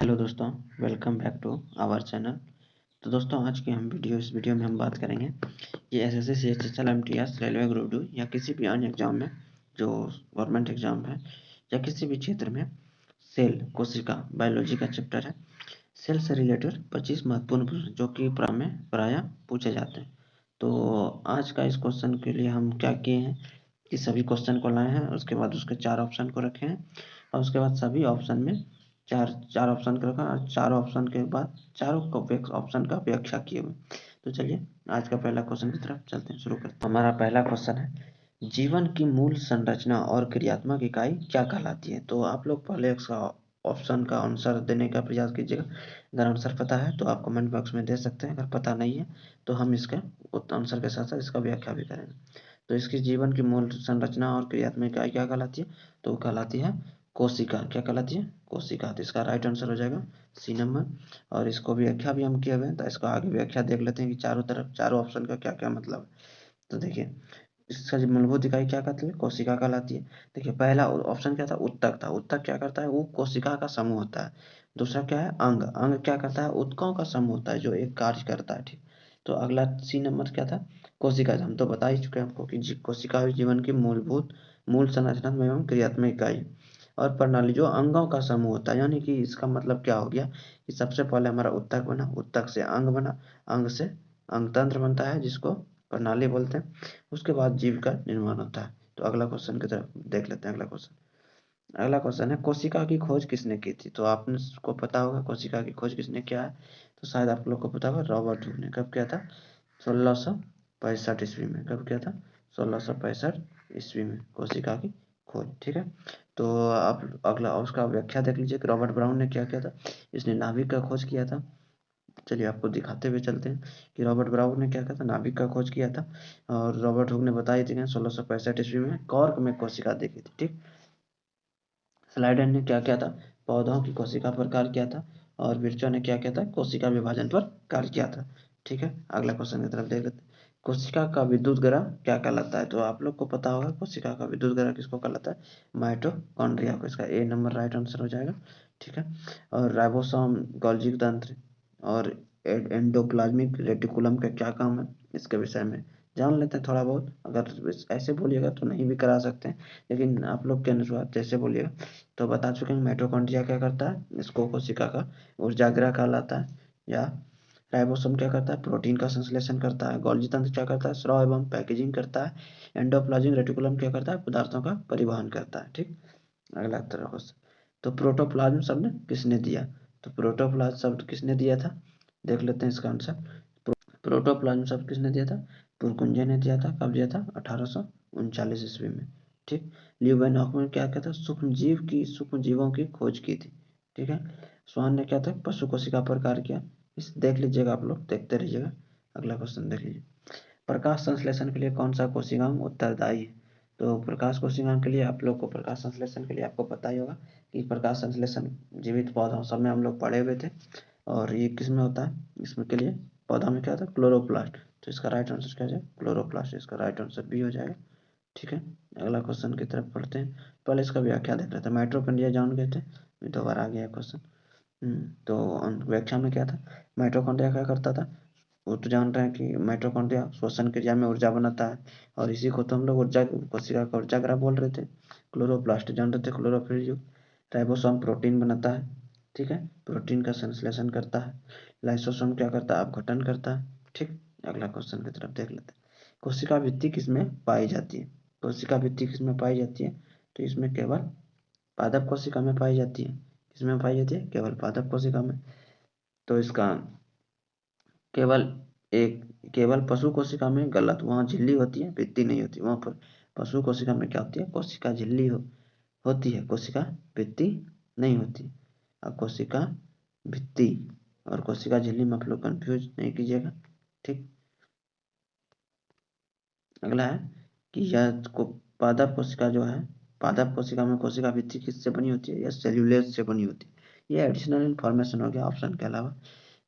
Hello दोस्तों, welcome back to our channel. तो दोस्तों, आज की हम इस वीडियो में हम बात करेंगे कि SSC CHSL MTS railway group 2 या किसी भी अन्य एग्जाम में जो गवर्नमेंट एग्जाम है या किसी भी क्षेत्र में सेल कोशिका बायोलॉजी का चैप्टर है। सेल से रिलेटेड 25 महत्वपूर्ण प्रश्न जो कि प्रायः पूछे जाते हैं। तो आज का इस क्वेश्चन के लिए हम क्या किए हैं कि सभी क्वेश्चन को लाए हैं, उसके बाद उसके 4 ऑप्शन को रखे हैं और उसके बाद सभी ऑप्शन में चार ऑप्शन का रखा और चारों ऑप्शन के बाद चारों ऑप्शन का व्याख्या किए हुए। तो चलिए आज का पहला क्वेश्चन की तरफ चलते हैं, शुरू करते हैं। हमारा पहला क्वेश्चन है, जीवन की मूल संरचना और क्रियात्मक इकाई क्या कहलाती है। तो आप लोग पहले इसका ऑप्शन का आंसर देने का प्रयास कीजिएगा। अगर आंसर पता है तो आप कमेंट बॉक्स में दे सकते हैं, अगर पता नहीं है तो हम इसका आंसर के साथ साथ इसका व्याख्या भी करेंगे। तो इसकी जीवन की मूल संरचना और क्रियात्मक इकाई क्या कहलाती है, तो कहलाती है कोशिका। क्या कहलाती है, कोशिका। तो इसका राइट आंसर हो जाएगा सी नंबर। और इसको व्याख्या भी हम किए हुए हैं, तो इसको आगे व्याख्या देख लेते हैं कि चारों ऑप्शन का क्या क्या मतलब है। तो देखिए, इसका जो मूलभूत इकाई क्या कहती है, कोशिका कहलाती है। देखिए, पहला ऑप्शन क्या था, उत्तक था। उत्तक क्या करता है, वो कोशिका का समूह होता है। दूसरा क्या है, अंग। अंग क्या करता है, ऊतकों का समूह होता है जो एक कार्य करता है। ठीक। तो अगला सी नंबर क्या था, कोशिका। हम तो बता ही चुके हैं आपको कि कोशिका जीवन की मूल संरचना एवं क्रियात्मक इकाई और प्रणाली जो अंगों का समूह होता है। यानी कि इसका मतलब क्या हो गया कि सबसे पहले हमारा उत्तक बना, उत्तक से अंग बना, अंग से अंगतंत्र बनता है जिसको प्रणाली बोलते हैं। उसके बाद जीव का निर्माण होता है। तो अगला क्वेश्चन की तरफ देख लेते हैं। अगला क्वेश्चन है, कोशिका की खोज किसने की थी। तो आपको पता होगा कोशिका की खोज किसने किया है। तो शायद आप लोग को पता होगा, रॉबर्ट हुक ने। कब किया था, 1665 ईस्वी में। कब किया था, 1665 ईस्वी में कोशिका की खोज। ठीक है। तो आप अगला उसका व्याख्या देख लीजिए कि रॉबर्ट ब्राउन ने क्या किया था, इसने नाभिक का खोज किया था। चलिए आपको दिखाते हुए चलते हैं कि रॉबर्ट ब्राउन ने क्या किया था, नाभिक का खोज किया था। और रॉबर्ट हुक ने बताई थी 1665 ईस्वी में कॉर्क में कोशिका देखी थी। ठीक। स्लाइडर ने क्या किया था, पौधों की कोशिका पर कार्य किया था। और विर्चो ने क्या किया था, कोशिका विभाजन पर कार्य किया था। ठीक है। अगला क्वेश्चन की तरफ देख लेते हैं। कोशिका का विद्युत ग्रह क्या कहलाता है। तो आप लोग को पता होगा कोशिका का विद्युत ग्रह किसको कहलाता है, माइटोकॉन्ड्रिया को। इसका ए नंबर राइट आंसर हो जाएगा। ठीक है। और राइबोसोम, गोल्गी तंत्र और एंडोप्लाज्मिक रेटिकुलम का क्या काम है, इसके विषय में जान लेते हैं थोड़ा बहुत। अगर ऐसे बोलिएगा तो नहीं भी करा सकते हैं, लेकिन आप लोग के अनुसार जैसे बोलिएगा। तो बता चुके हैं माइटोकॉन्ड्रिया क्या करता है, इसको कोशिका का ऊर्जागृह कहलाता है। या राइबोसोम क्या करता है, प्रोटीन का संश्लेषण करता है। गोल्गी तंत्र क्या करता है, स्राव एवं पैकेजिंग करता है। एंडोप्लाज्मिक रेटिकुलम क्या करता है, पदार्थों का परिवहन करता है। ठीक। अगला तरह क्वेश्चन, तो प्रोटोप्लाज्म शब्द किसने दिया। तो प्रोटोप्लाज्म शब्द किसने दिया था, देख लेते हैं इसका आंसर। प्रोटोप्लाज्म शब्द किसने दिया था, पुरकुंजे ने दिया था। कब दिया था, 1839 ईस्वी में। ठीक। ल्यूवेनॉक ने क्या किया था, सूक्ष्म जीवों की खोज की थी। ठीक है। स्वान ने क्या था, पशु कोशिका पर कार्य किया। इस देख लीजिएगा, आप लोग देखते रहिएगा। अगला क्वेश्चन देख लीजिए, प्रकाश संश्लेषण के लिए कौन सा कोशिकांग उत्तरदायी है। तो प्रकाश कोशिकांग के लिए आप लोग को, प्रकाश संश्लेषण के लिए आपको पता ही होगा कि प्रकाश संश्लेषण जीवित पौधों सब में हम लोग पढ़े हुए थे। और ये किस में होता है, इसमें के लिए पौधा में क्या होता है, क्लोरोप्लास्ट। तो इसका राइट आंसर क्या हो जाएगा, क्लोरोप्लास्ट। इसका राइट आंसर बी हो जाएगा। ठीक है। अगला क्वेश्चन की तरफ पढ़ते हैं। पहले इसका व्याख्या देख रहे थे, माइटोकॉन्ड्रिया जान गए थे, दोबारा आ गया क्वेश्चन। तो व्याख्या में क्या था, माइटोकॉन्ड्रिया क्या करता था, वो तो जान रहे हैं कि माइटोकॉन्ड्रिया श्वसन क्रिया में ऊर्जा बनाता है। और इसी को तो हम लोग ऊर्जा, कोशिका का ऊर्जागृह बोल रहे थे। क्लोरोप्लास्ट जान रहे थे, क्लोरोफिल युक्त। राइबोसोम प्रोटीन बनाता है। ठीक है, प्रोटीन का संश्लेषण करता है। लाइसोसोम क्या करता है, अपघटन करता है। ठीक। अगला क्वेश्चन की तरफ देख लेते हैं। कोशिका भित्ति किसमें पाई जाती है। कोशिका भित्ति किसमें पाई जाती है, तो इसमें केवल पादप कोशिका में पाई जाती है। किसमें पाई जाती है, केवल पादप कोशिका में। तो इसका केवल एक केवल पशु कोशिका में गलत, वहाँ झिल्ली होती है, भित्ति नहीं होती वहाँ पर। पशु कोशिका में क्या होती है, कोशिका झिल्ली होती है, कोशिका भित्ति नहीं होती। अब कोशिका भित्ति और कोशिका झिल्ली में आप लोग कंफ्यूज नहीं कीजिएगा। ठीक। अगला है कि यह पादप कोशिका जो है, पादप कोशिका में कोशिका भित्ति किससे बनी होती है, यह सेल्यूलोज से बनी होती है। ये एडिशनल इन्फॉर्मेशन हो गया ऑप्शन के अलावा।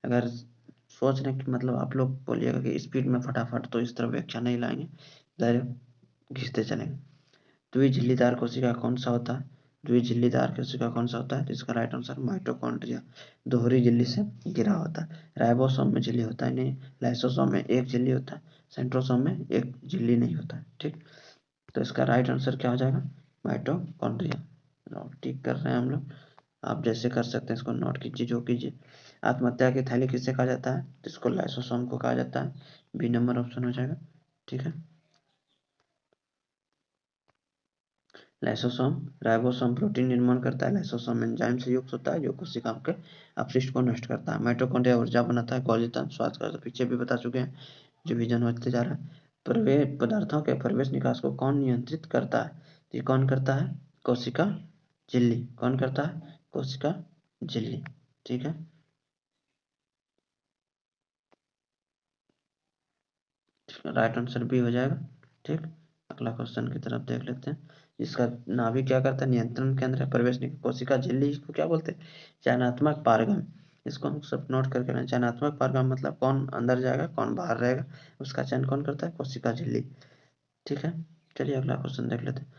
अगर सोच रहे हैं कि मतलब आप लोग बोलिएगा कि स्पीड में फटाफट, तो इस तरह व्याख्या नहीं लाएंगे, डायरेक्ट घिसते चलेंगे। द्विझिल्लीदार कोशिका कौन सा होता है, द्विझिल्लीदार कोशिका कौन सा होता है? तो इसका राइट आंसर माइटोकॉन्ड्रिया दोहरी झिल्ली से घिरा होता है। राइबोसोम में झिल्ली होता है नहीं, लाइसोसोम में एक झिल्ली होता है, सेंट्रोसोम में एक झिल्ली नहीं होता है। ठीक, तो इसका राइट आंसर क्या हो जाएगा? माइटोकॉन्ड्रिया। ठीक कर रहे हैं हम लोग, आप जैसे कर सकते हैं इसको नोट कीजिए जो कीजिए। आत्महत्या की थैली किसे कहा जाता है? तो इसको लाइसोसोम को कहा जाता है। बी नंबर ऑप्शन हो जाएगा। ठीक है, लाइसोसोम राइबोसोम प्रोटीन निर्माण करता है, लाइसोसोम एंजाइम से युक्त होता है जो कोशिका के अपशिष्ट को नष्ट करता है। माइटोकॉन्ड्रिया ऊर्जा बनाता है, गोल्जी तंत्र स्वास्थ्य करता है, पीछे भी बता चुके हैं, जो विजन होते जा रहा है। प्रवेश पदार्थों के प्रवेश निकास को कौन नियंत्रित करता है? ये कौन करता है? कोशिका झिल्ली। कौन करता है? कोशिका झिल्ली। ठीक है, राइट आंसर भी हो जाएगा। ठीक, अगला क्वेश्चन की तरफ देख लेते हैं। इसका नाभि क्या करता है? नियंत्रण केंद्र है, प्रवेश नहीं। कोशिका झिल्ली इसको क्या बोलते हैं? चयनात्मक पारगम। इसको हम सब नोट करके रखें। चयनात्मक पारगम मतलब कौन अंदर जाएगा कौन बाहर रहेगा, उसका चयन कौन करता है? कोशिका झिल्ली। ठीक है, चलिए अगला क्वेश्चन देख लेते हैं।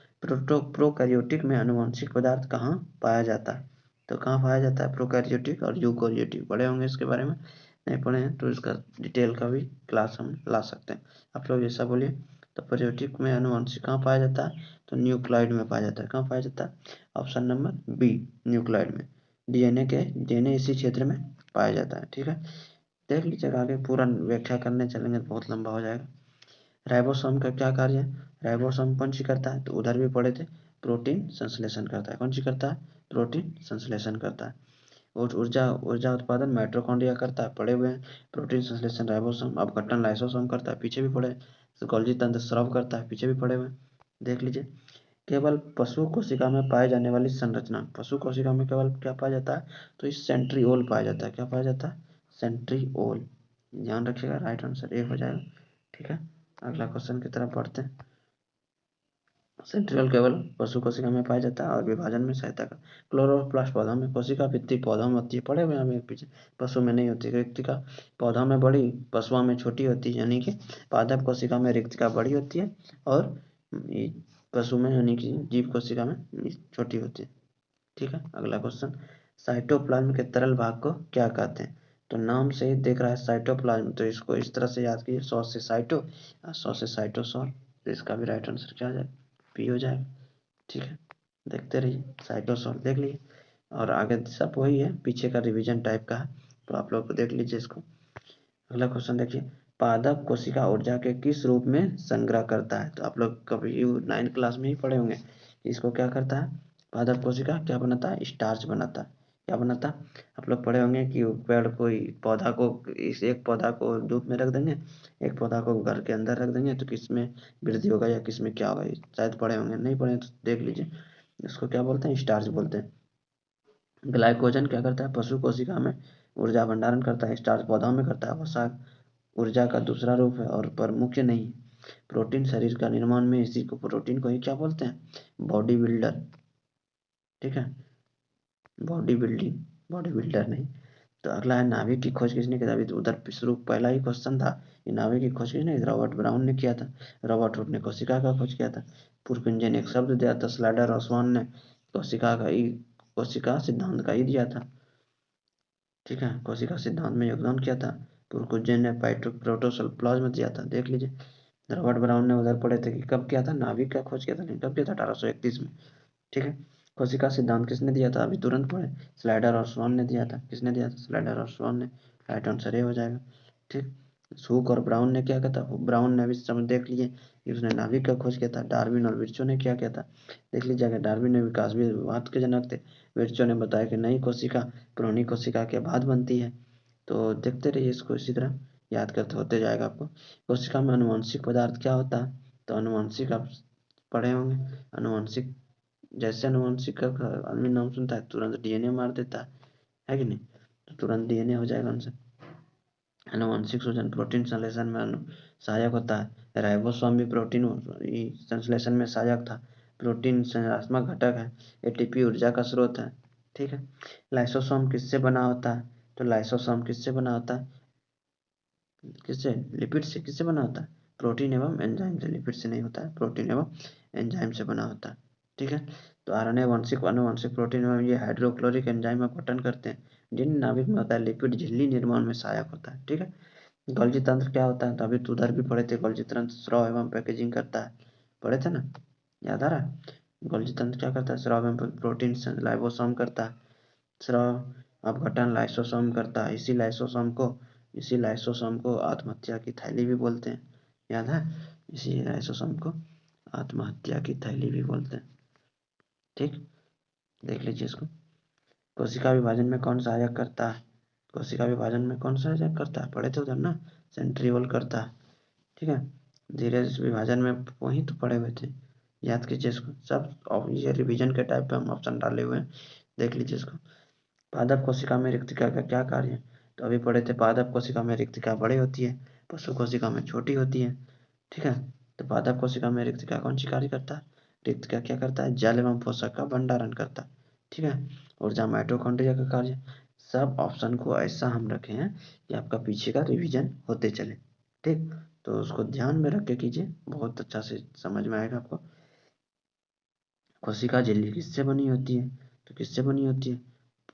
प्रोकैरियोटिक में आनुवंशिक पदार्थ कहाँ पाया जाता है? तो कहाँ पाया जाता है प्रोकैरियोटिक और यूकैरियोटिक? पढ़े होंगे इसके बारे में, नहीं पढ़े हैं तो इसका डिटेल का भी क्लास हम ला सकते हैं। आप लोग जैसा बोलिए। तो प्रोकैरियोटिक में आनुवंशिक कहाँ पाया जाता है? तो न्यूक्लाइड में पाया जाता है। कहाँ पाया जाता है? ऑप्शन नंबर बी, न्यूक्लाइड में। डीएनए इसी क्षेत्र में पाया जाता है। ठीक है, देख लीजिएगा, आगे पूरा व्याख्या करने चलेंगे तो बहुत लंबा हो जाएगा। राइबोसोम का क्या कार्य है? राइबोसोम कौन सी करता है? तो उधर भी पढ़े थे, प्रोटीन संश्लेषण करता है। कौन सी करता है? प्रोटीन संश्लेषण करता है। और ऊर्जा ऊर्जा उत्पादन माइटोकॉन्ड्रिया करता है, पढ़े हुए हैं। प्रोटीन संश्लेषण राइबोसोम, अपघटन लाइसोसोम करता है, पीछे भी पढ़े। गोल्जी तंत्र स्राव करता है, पीछे भी पढ़े हुए हैं, देख लीजिए। केवल पशु कोशिका में पाई जाने वाली संरचना, पशु कोशिका में केवल क्या पाया जाता है? तो इस सेंट्रीओल पाया जाता है। क्या पाया जाता है? सेंट्रीओल। ध्यान रखिएगा, राइट आंसर ए हो जाएगा। ठीक है, अगला क्वेश्चन की तरफ बढ़ते हैं। सेंट्रियोल केवल पशु कोशिका में पाया जाता है और विभाजन में सहायता कर। क्लोरोप्लास्ट पौधा में, कोशिका भित्ति पौधों में होती है, पड़े हुए हमें पीछे। पशु में नहीं होती। रिक्तिका पौधा में बड़ी, पशुओं में छोटी होती है, यानी कि पादप कोशिका में रिक्तिका बड़ी होती है और पशु में यानी कि जीव कोशिका में छोटी होती है। ठीक है, अगला क्वेश्चन। साइटोप्लाज्म के तरल भाग को क्या कहते हैं? तो नाम से ही देख रहा है साइटोप्लाज्म, तो इसको इस तरह से याद कीजिए, 100 से साइटो और 100 से साइटोसोल। तो इसका भी राइट आंसर क्या हो जाएगा? पी हो जाएगा। ठीक है, देखते रहिए, साइटोसोल देख लीजिए। और आगे सब वही है, पीछे का रिवीजन टाइप का है, तो आप लोग देख लीजिए इसको। अगला क्वेश्चन देखिए। पादप कोशिका ऊर्जा के किस रूप में संग्रह करता है? तो आप लोग कभी 9th क्लास में ही पढ़े होंगे। इसको क्या करता है? पादप कोशिका क्या बनाता है? स्टार्च बनाता है। क्या बनाता है? आप लोग पढ़े होंगे कि पेड़ कोई पौधा को, इस एक पौधा को धूप में रख देंगे, एक पौधा को घर के अंदर रख देंगे, तो किस में वृद्धि होगा या किस में क्या होगा, शायद पढ़े होंगे, नहीं पढ़े तो देख लीजिए। इसको क्या बोलते हैं? स्टार्च बोलते हैं। ग्लाइकोजन क्या करता है? पशु कोशिका में ऊर्जा भंडारण करता है। स्टार्च पौधों में करता है। वसा ऊर्जा का दूसरा रूप है और पर मुख्य नहीं। प्रोटीन शरीर का निर्माण में इसी को, प्रोटीन को ही क्या बोलते हैं? Body builder. ठीक है, बॉडी बिल्डिंग, बॉडी बिल्डर नहीं। तो अगला है, नाभिक की खोज किसने की था? अभी तो उधर शुरू पहला ही क्वेश्चन था, ये नाभिक की खोज किसने? रॉबर्ट ब्राउन ने किया था। रॉबर्ट हुड ने कोशिका का खोज किया था। पुरकुंजन एक शब्द दिया था। स्लाइडर ऑसवान ने कोशिका सिद्धांत का ही दिया था। ठीक है, कोशिका सिद्धांत में योगदान किया था। पुरकुंजन ने प्रोटोप्लाज्म दिया था, देख लीजिए। रॉबर्ट ब्राउन ने उधर पढ़े थे कि कब किया था? नाभिक का खोज किया था, नहीं कब किया था? 1831 में। ठीक है, कोशिका सिद्धांत किसने दिया था? अभी तुरंत पढ़े, स्लाइडर और स्वान ने दिया था। किसने दिया था? स्लाइडर और स्वान ने। राइट आंसर ये हो जाएगा। ठीक, हुक और ब्राउन ने क्या किया था? ब्राउन ने भी समझ देख लिए कि उसने नाभिक का खोज किया था। डार्विन और विर्चो ने क्या किया था? देख लीजिएगा, डार्विन ने विकासवाद के जनक थे। विर्चो ने बताया कि नई कोशिका पुरानी कोशिका के बाद बनती है। तो देखते रहिए इसको, इसी तरह याद करते होते जाएगा आपको। कोशिका में अनुवांशिक पदार्थ क्या होता है? तो अनुवांशिक आप पढ़े होंगे। अनुवांशिक, जैसे अनुवांशिक का आदमी नाम सुनता है तुरंत डीएनए मार देता है कि नहीं? तो तुरंत डीएनए हो जाएगा आंसर। आनुवंशिक सूजन प्रोटीन संश्लेषण में सहायक होता है। राइबोसोम भी प्रोटीन संश्लेषण में सहायक था। प्रोटीन संरचनात्मक घटक है। एटीपी ऊर्जा का स्रोत है। ठीक है, लाइसोसोम किससे बना होता है? तो लाइसोसोम किससे बना होता है? किससे? लिपिड से। किससे बना होता है? प्रोटीन एवं एंजाइम से। लिपिड से नहीं होता है, प्रोटीन एवं एंजाइम से बना होता है। ठीक है, तो आरएनए वांशिक आनुवांशिक प्रोटीन एवं ये हाइड्रोक्लोरिक एंजाइम का गठन करते हैं, जिन नाभिक में होता है लिक्विड झिल्ली निर्माण में सहायक होता है। ठीक है, गोल्जी तंत्र क्या होता है, तो अभी तो उधर भी पढ़े थे, गोल्जी तंत्र स्राव एवं पैकेजिंग करता है, पढ़े थे ना, याद आ रहा है। गोल्जी तंत्र क्या करता है, स्राव एवं प्रोटीन लाइबोसोम करता है, स्राव अपघटन लाइसोसोम करता है, इसी लाइसोसोम को आत्महत्या की थैली भी बोलते हैं, याद है, इसी लाइसोसोम को आत्महत्या की थैली भी बोलते हैं। ठीक, देख लीजिए इसको। कोशिका विभाजन में कौन सहायक करता है, कोशिका विभाजन में कौन सहायक करता है, पढ़े थे उधर ना, सेंट्रीओल करता है। ठीक है, धीरे विभाजन में वही तो पढ़े हुए थे, याद कीजिए इसको सब। और ये रिवीजन के टाइप पे हम ऑप्शन डाले हुए हैं, देख लीजिए इसको। पादप कोशिका में रिक्तिका का क्या कार्य है, तो अभी पढ़े थे, पादप कोशिका में रिक्तिका बड़ी होती है, पशु कोशिका में छोटी होती है। ठीक है, तो पादप कोशिका में रिक्तिका कौन सी कार्य करता है, रिक्तिका क्या करता है, जल एवं पोषक का भंडारण करता है। ठीक है, ऊर्जा माइटोकॉन्ड्रिया का कार्य। सब ऑप्शन को ऐसा हम रखे हैं कि आपका पीछे का रिवीजन होते चले। ठीक, तो उसको ध्यान में रख के कीजिए, बहुत अच्छा से समझ में आएगा आपको। कोशिका झिल्ली किससे बनी होती है, तो किससे बनी होती है,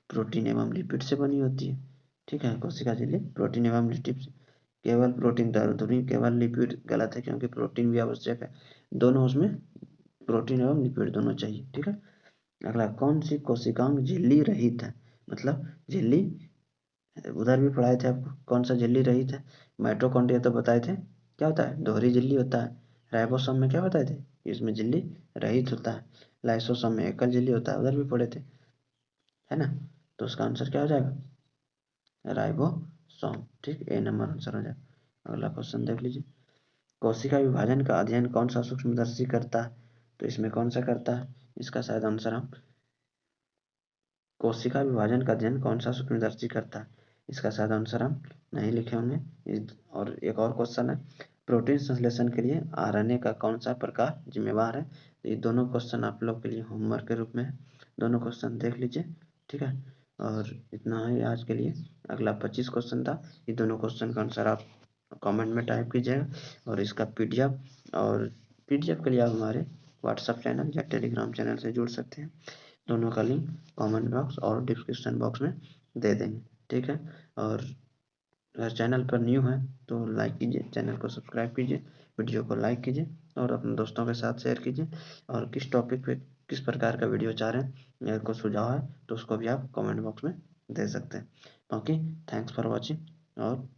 प्रोटीन एवं लिपिड से बनी होती है। ठीक है, कोशिका झिल्ली प्रोटीन एवं लिपिड से, केवल प्रोटीन जरूरी, केवल लिपिड गलत है, क्योंकि प्रोटीन भी आवश्यक है, दोनों उसमें प्रोटीन एवं लिपिड दोनों चाहिए। ठीक है, अगला, कौन सी कोशिकांग झिल्ली रहित है, मतलब झिल्ली, उधर भी पढ़ाए थे आपको, कौन सा झिल्ली रहित है, माइटोकॉन्ड्रिया तो बताए थे क्या होता है, दोहरी झिल्ली होता है। राइबोसोम में क्या बताए थे, इसमें झिल्ली रहित होता है। लाइसोसोम में एकल झिल्ली होता है, उधर भी पढ़े थे, है ना। तो उसका आंसर क्या हो जाएगा, राइबोसोम। ठीक, ए नंबर आंसर हो जाएगा। अगला क्वेश्चन देख लीजिए, कोशिका विभाजन का अध्ययन कौन सा सूक्ष्मदर्शी करता है, तो इसमें कौन सा करता है, इसका शायद आंसर हम, कोशिका विभाजन का अध्ययन कौन सा सूक्ष्मदर्शी करता है, इसका शायद आंसर हम नहीं लिखे होंगे। और एक और क्वेश्चन है, प्रोटीन संश्लेषण के लिए आरएनए का कौन सा प्रकार जिम्मेवार है, तो ये दोनों क्वेश्चन आप लोग के लिए होमवर्क के रूप में है, दोनों क्वेश्चन देख लीजिए। ठीक है, और इतना है आज के लिए। अगला 25 क्वेश्चन था, ये दोनों क्वेश्चन का आंसर आप कमेंट में टाइप कीजिएगा, और इसका पीडीएफ के लिए आप हमारे व्हाट्सएप चैनल या टेलीग्राम चैनल से जुड़ सकते हैं, दोनों का लिंक कमेंट बॉक्स और डिस्क्रिप्शन बॉक्स में दे देंगे। ठीक है, और अगर चैनल पर न्यू है तो लाइक कीजिए, चैनल को सब्सक्राइब कीजिए, वीडियो को लाइक कीजिए और अपने दोस्तों के साथ शेयर कीजिए। और किस टॉपिक पे किस प्रकार का वीडियो चाह रहे हैं या कोई सुझाव है तो उसको भी आप कमेंट बॉक्स में दे सकते हैं। ओके, थैंक्स फॉर वॉचिंग और